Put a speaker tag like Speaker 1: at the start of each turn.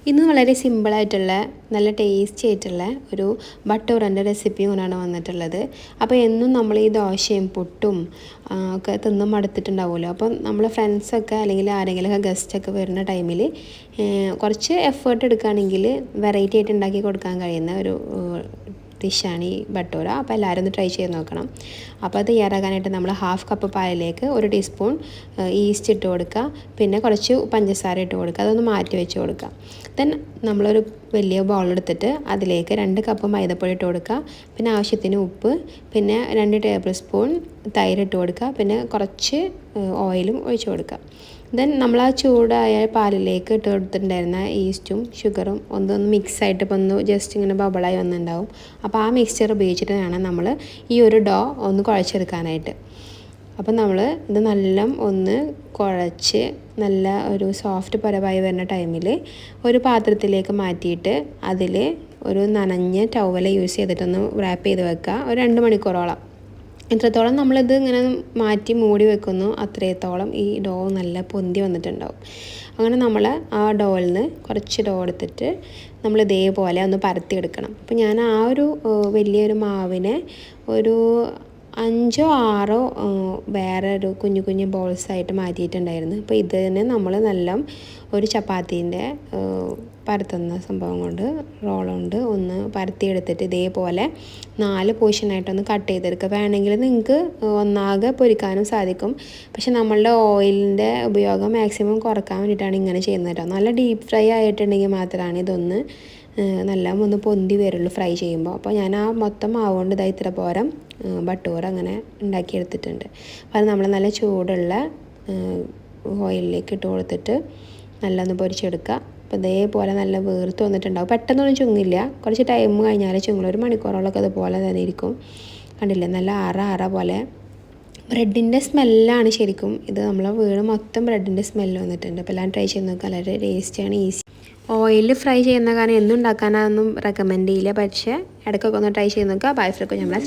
Speaker 1: ഇന്ന് വളരെ സിമ്പിളായിട്ടുള്ള നല്ല ടേസ്റ്റി ആയിട്ടുള്ള ഒരു ബട്ടൂറിൻ്റെ റെസിപ്പി കൊണ്ടാണ് വന്നിട്ടുള്ളത്. അപ്പോൾ എന്നും നമ്മൾ ഈ ദോശയും പുട്ടും ഒക്കെ തിന്ന് മടുത്തിട്ടുണ്ടാവുമല്ലോ. അപ്പം നമ്മൾ ഫ്രണ്ട്സൊക്കെ അല്ലെങ്കിൽ ആരെങ്കിലുമൊക്കെ ഗസ്റ്റൊക്കെ വരുന്ന ടൈമിൽ കുറച്ച് എഫേർട്ട് എടുക്കുകയാണെങ്കിൽ വെറൈറ്റി ആയിട്ട് ഉണ്ടാക്കി കൊടുക്കാൻ കഴിയുന്ന ഒരു ഡിഷാണ് ഈ ബട്ടൂര. അപ്പോൾ എല്ലാവരും ഒന്ന് ട്രൈ ചെയ്ത് നോക്കണം. അപ്പോൾ അത് തയ്യാറാക്കാനായിട്ട് നമ്മൾ 1/2 കപ്പ് പാലിലേക്ക് 1 ടീസ്പൂൺ ഈസ്റ്റ് ഇട്ട് കൊടുക്കുക, പിന്നെ കുറച്ച് പഞ്ചസാര ഇട്ട് കൊടുക്കുക, അതൊന്ന് മാറ്റി വെച്ച് കൊടുക്കുക. ദെൻ നമ്മളൊരു വലിയ ബൗളെടുത്തിട്ട് അതിലേക്ക് 2 കപ്പ് മൈദപ്പൊടി ഇട്ട് കൊടുക്കുക, പിന്നെ ആവശ്യത്തിന് ഉപ്പ്, പിന്നെ 2 ടേബിൾ സ്പൂൺ തൈര് ഇട്ട് കൊടുക്കുക, പിന്നെ കുറച്ച് ഓയിലും ഒഴിച്ച് കൊടുക്കുക. ദെൻ നമ്മൾ ആ ചൂടായ പാലിലേക്ക് ഇട്ട് കൊടുത്തിട്ടുണ്ടായിരുന്ന ഈസ്റ്റും ഷുഗറും ഒന്ന് മിക്സായിട്ട് ഇപ്പോൾ ഒന്ന് ജസ്റ്റ് ഇങ്ങനെ ബബിളായി വന്നിട്ടുണ്ടാവും. അപ്പോൾ ആ മിക്സ്ചർ ഉപയോഗിച്ചിട്ട് വേണം നമ്മൾ ഈ ഒരു ഡോ ഒന്ന് കുഴച്ചെടുക്കാനായിട്ട്. അപ്പം നമ്മൾ ഇത് നല്ല ഒന്ന് കുഴച്ച് നല്ല ഒരു സോഫ്റ്റ് പരമായി വരുന്ന ടൈമിൽ ഒരു പാത്രത്തിലേക്ക് മാറ്റിയിട്ട് അതിൽ ഒരു നനഞ്ഞ ടവൽ യൂസ് ചെയ്തിട്ടൊന്ന് റാപ്പ് ചെയ്ത് വെക്കുക ഒരു 2 മണിക്കൂറോളം. എത്രത്തോളം നമ്മളിത് ഇങ്ങനെ മാറ്റി മൂടി വെക്കുന്നു അത്രത്തോളം ഈ ഡോ നല്ല പൊന്തി വന്നിട്ടുണ്ടാവും. അങ്ങനെ നമ്മൾ ആ ഡോയിൽ നിന്ന് കുറച്ച് ഡോ എടുത്തിട്ട് നമ്മൾ ഇതേപോലെ ഒന്ന് പരത്തിയെടുക്കണം. അപ്പോൾ ഞാൻ ആ ഒരു വലിയൊരു മാവിനെ ഒരു 5 or 6 വേറെ ഒരു കുഞ്ഞു കുഞ്ഞു ബോൾസായിട്ട് മാറ്റിയിട്ടുണ്ടായിരുന്നു. അപ്പോൾ ഇതിനെ നമ്മൾ നല്ല ഒരു ചപ്പാത്തീൻ്റെ പരത്തുന്ന സംഭവം കൊണ്ട് റോളുകൊണ്ട് ഒന്ന് പരത്തിയെടുത്തിട്ട് ഇതേപോലെ 4 പോർഷനായിട്ടൊന്ന് കട്ട് ചെയ്തെടുക്കുക. വേണമെങ്കിൽ നിങ്ങൾക്ക് ഒന്നാകെ പൊരിക്കാനും സാധിക്കും. പക്ഷെ നമ്മളുടെ ഓയിലിൻ്റെ ഉപയോഗം മാക്സിമം കുറക്കാൻ വേണ്ടിയിട്ടാണ് ഇങ്ങനെ ചെയ്യുന്നത് കേട്ടോ. നല്ല ഡീപ്പ് ഫ്രൈ ആയിട്ടുണ്ടെങ്കിൽ മാത്രമാണ് ഇതൊന്ന് നല്ല ഒന്ന് പൊന്തി വരുള്ളൂ ഫ്രൈ ചെയ്യുമ്പോൾ. അപ്പോൾ ഞാൻ ആ മൊത്തം മാവുകൊണ്ട് ഇതാ ഇത്ര പോരം ബട്ടൂർ അങ്ങനെ ഉണ്ടാക്കിയെടുത്തിട്ടുണ്ട്. അപ്പോൾ അത് നമ്മൾ നല്ല ചൂടുള്ള ഓയിലിലേക്ക് ഇട്ട് കൊടുത്തിട്ട് നല്ല ഒന്ന് പൊരിച്ചെടുക്കുക. അപ്പോൾ ഇതേപോലെ നല്ല വീർത്ത് വന്നിട്ടുണ്ടാവും. പെട്ടെന്നൊന്നും ചുങ്ങില്ല, കുറച്ച് ടൈം കഴിഞ്ഞാൽ ചുങ്ങില്ല. 1 മണിക്കൂറോളൊക്കെ അതുപോലെ തന്നെ ഇരിക്കും. കണ്ടില്ലേ, നല്ല ആറ പോലെ ബ്രെഡിൻ്റെ സ്മെല്ലാണ് ശരിക്കും. ഇത് നമ്മളെ വീട് മൊത്തം ബ്രെഡിൻ്റെ സ്മെല്ല് വന്നിട്ടുണ്ട്. അപ്പോൾ എല്ലാം ട്രൈ ചെയ്ത് നോക്കുക, വളരെ ടേസ്റ്റിയാണ്, ഈസി. ഓയിലിൽ ഫ്രൈ ചെയ്യുന്ന കാരണം എന്നും ഉണ്ടാക്കാനൊന്നും റെക്കമെൻഡ് ചെയ്യില്ല, പക്ഷേ ഇടയ്ക്കൊക്കെ ഒന്ന് ട്രൈ ചെയ്ത് നോക്കുക. ബൈ ഫ്രൈ നമ്മളെ